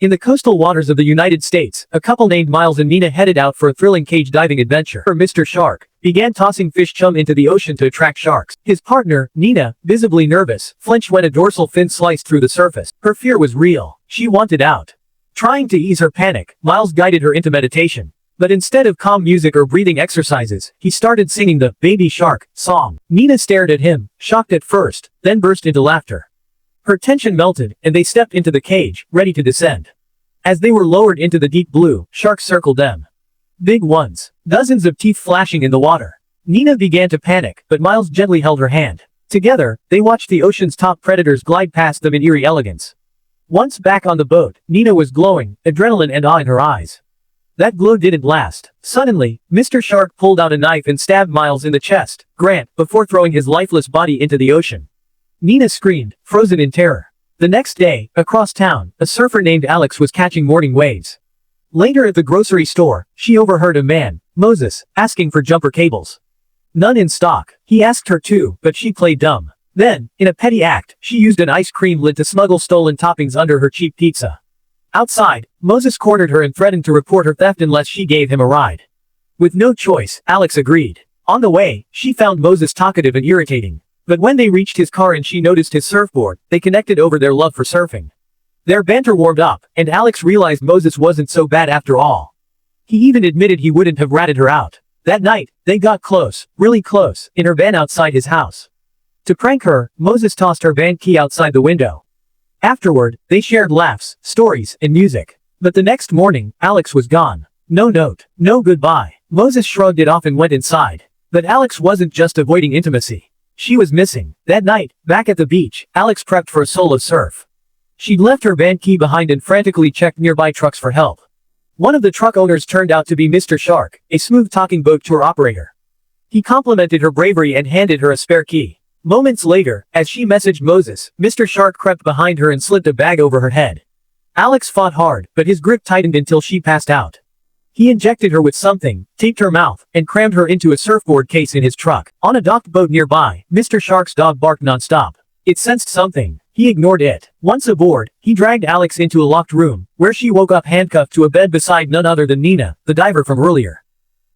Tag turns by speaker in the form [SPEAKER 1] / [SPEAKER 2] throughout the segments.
[SPEAKER 1] In the coastal waters of the United States, a couple named Miles and Nina headed out for a thrilling cage diving adventure. Mr. Shark began tossing fish chum into the ocean to attract sharks. His partner, Nina, visibly nervous, flinched when a dorsal fin sliced through the surface. Her fear was real. She wanted out. Trying to ease her panic, Miles guided her into meditation. But instead of calm music or breathing exercises, he started singing the Baby Shark song. Nina stared at him, shocked at first, then burst into laughter. Her tension melted, and they stepped into the cage, ready to descend. As they were lowered into the deep blue, sharks circled them. Big ones. Dozens of teeth flashing in the water. Nina began to panic, but Miles gently held her hand. Together, they watched the ocean's top predators glide past them in eerie elegance. Once back on the boat, Nina was glowing, adrenaline and awe in her eyes. That glow didn't last. Suddenly, Mr. Shark pulled out a knife and stabbed Miles in the chest, before throwing his lifeless body into the ocean. Nina screamed, frozen in terror. The next day, across town, a surfer named Alex was catching morning waves. Later at the grocery store, she overheard a man, Moses, asking for jumper cables. None in stock. He asked her too, but she played dumb. Then, in a petty act, she used an ice cream lid to smuggle stolen toppings under her cheap pizza. Outside, Moses cornered her and threatened to report her theft unless she gave him a ride. With no choice, Alex agreed. On the way, she found Moses talkative and irritating. But when they reached his car and she noticed his surfboard, they connected over their love for surfing. Their banter warmed up, and Alex realized Moses wasn't so bad after all. He even admitted he wouldn't have ratted her out. That night, they got close, really close, in her van outside his house. To prank her, Moses tossed her van key outside the window. Afterward, they shared laughs, stories, and music. But the next morning, Alex was gone. No note, no goodbye. Moses shrugged it off and went inside. But Alex wasn't just avoiding intimacy. She was missing. That night, back at the beach, Alex prepped for a solo surf. She'd left her van key behind and frantically checked nearby trucks for help. One of the truck owners turned out to be Mr. Shark, a smooth-talking boat tour operator. He complimented her bravery and handed her a spare key. Moments later, as she messaged Moses, Mr. Shark crept behind her and slipped a bag over her head. Alex fought hard, but his grip tightened until she passed out. He injected her with something, taped her mouth, and crammed her into a surfboard case in his truck. On a docked boat nearby, Mr. Shark's dog barked nonstop. It sensed something. He ignored it. Once aboard, he dragged Alex into a locked room, where she woke up handcuffed to a bed beside none other than Nina, the diver from earlier.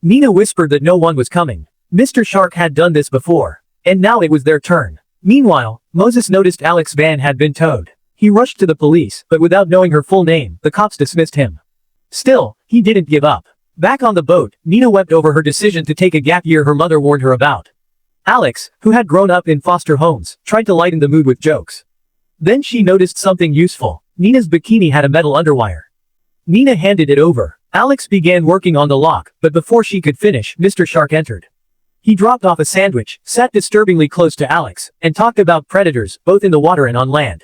[SPEAKER 1] Nina whispered that no one was coming. Mr. Shark had done this before. And now it was their turn. Meanwhile, Moses noticed Alex's van had been towed. He rushed to the police, but without knowing her full name, the cops dismissed him. Still, he didn't give up. Back on the boat, Nina wept over her decision to take a gap year her mother warned her about. Alex, who had grown up in foster homes, tried to lighten the mood with jokes. Then she noticed something useful. Nina's bikini had a metal underwire. Nina handed it over. Alex began working on the lock, but before she could finish, Mr. Shark entered. He dropped off a sandwich, sat disturbingly close to Alex, and talked about predators, both in the water and on land.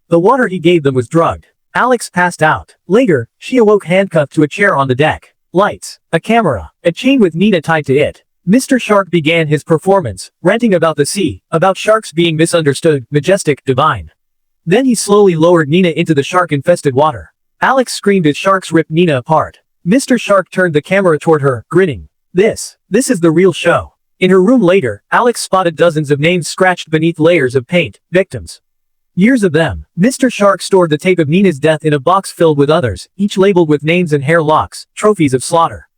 [SPEAKER 1] The water he gave them was drugged. Alex passed out. Later, she awoke handcuffed to a chair on the deck. Lights, a camera, a chain with Nina tied to it. Mr. Shark began his performance, ranting about the sea, about sharks being misunderstood, majestic, divine. Then he slowly lowered Nina into the shark-infested water. Alex screamed as sharks ripped Nina apart. Mr. Shark turned the camera toward her, grinning. This is the real show. In her room later, Alex spotted dozens of names scratched beneath layers of paint, victims. Years of them. Mr. Shark stored the tape of Nina's death in a box filled with others, each labeled with names and hair locks, trophies of slaughter.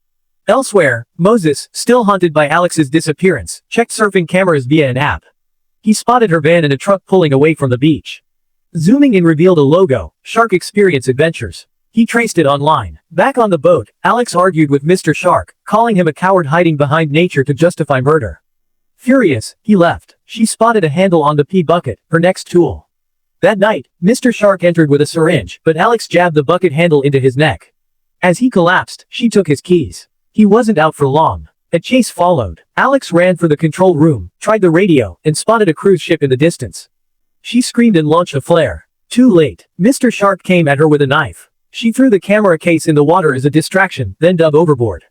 [SPEAKER 1] Elsewhere, Moses, still haunted by Alex's disappearance, checked surfing cameras via an app. He spotted her van and a truck pulling away from the beach. Zooming in revealed a logo, Shark Experience Adventures. He traced it online. Back on the boat, Alex argued with Mr. Shark, calling him a coward hiding behind nature to justify murder. Furious, he left. She spotted a handle on the pee bucket, her next tool. That night, Mr. Shark entered with a syringe, but Alex jabbed the bucket handle into his neck. As he collapsed, she took his keys. He wasn't out for long. A chase followed. Alex ran for the control room, tried the radio, and spotted a cruise ship in the distance. She screamed and launched a flare. Too late. Mr. Shark came at her with a knife. She threw the camera case in the water as a distraction, then dove overboard.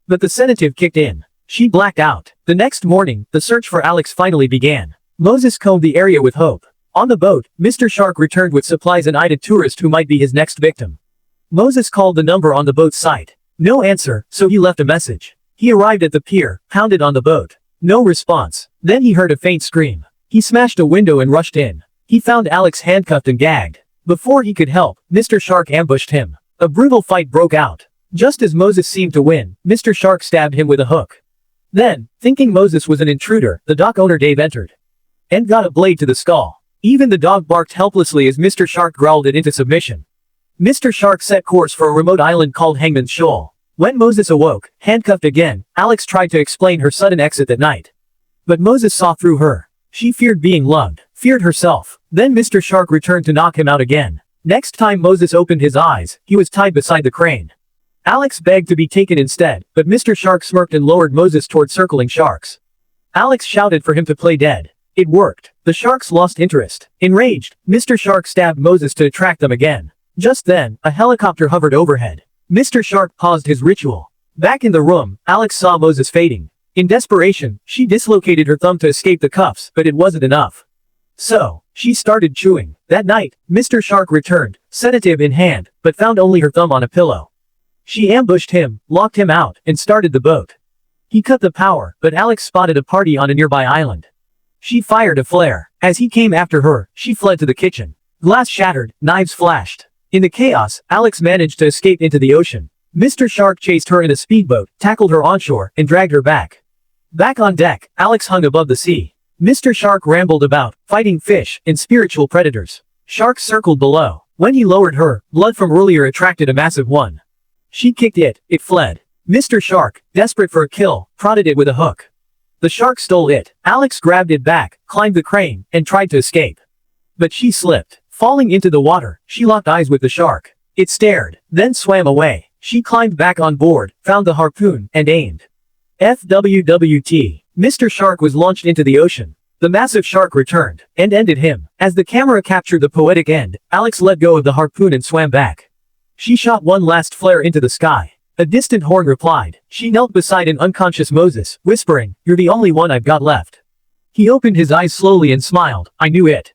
[SPEAKER 1] But the sedative kicked in. She blacked out. The next morning, the search for Alex finally began. Moses combed the area with hope. On the boat, Mr. Shark returned with supplies and eyed a tourist who might be his next victim. Moses called the number on the boat's site. No answer, so he left a message. He arrived at the pier, pounded on the boat. No response. Then he heard a faint scream. He smashed a window and rushed in. He found Alex handcuffed and gagged. Before he could help, Mr. Shark ambushed him. A brutal fight broke out. Just as Moses seemed to win, Mr. Shark stabbed him with a hook. Then, thinking Moses was an intruder, the dock owner Dave entered and got a blade to the skull. Even the dog barked helplessly as Mr. Shark growled it into submission. Mr. Shark set course for a remote island called Hangman's Shoal. When Moses awoke, handcuffed again, Alex tried to explain her sudden exit that night. But Moses saw through her. She feared being loved, feared herself. Then Mr. Shark returned to knock him out again. Next time Moses opened his eyes, he was tied beside the crane. Alex begged to be taken instead, but Mr. Shark smirked and lowered Moses toward circling sharks. Alex shouted for him to play dead. It worked. The sharks lost interest. Enraged, Mr. Shark stabbed Moses to attract them again. Just then, a helicopter hovered overhead. Mr. Shark paused his ritual. Back in the room, Alex saw Moses fading. In desperation, she dislocated her thumb to escape the cuffs, but it wasn't enough. So, she started chewing. That night, Mr. Shark returned, sedative in hand, but found only her thumb on a pillow. She ambushed him, locked him out, and started the boat. He cut the power, but Alex spotted a party on a nearby island. She fired a flare. As he came after her, she fled to the kitchen. Glass shattered, knives flashed. In the chaos, Alex managed to escape into the ocean. Mr. Shark chased her in a speedboat, tackled her onshore, and dragged her back. Back on deck, Alex hung above the sea. Mr. Shark rambled about, fighting fish and spiritual predators. Sharks circled below. When he lowered her, blood from earlier attracted a massive one. She kicked it fled. Mr. Shark, desperate for a kill, prodded it with a hook. The shark stole it. Alex grabbed it back, climbed the crane, and tried to escape. But she slipped. Falling into the water, she locked eyes with the shark. It stared, then swam away. She climbed back on board, found the harpoon, and aimed. FWWT. Mr. Shark was launched into the ocean. The massive shark returned, and ended him. As the camera captured the poetic end, Alex let go of the harpoon and swam back. She shot one last flare into the sky. A distant horn replied. She knelt beside an unconscious Moses, whispering, "You're the only one I've got left." He opened his eyes slowly and smiled. "I knew it."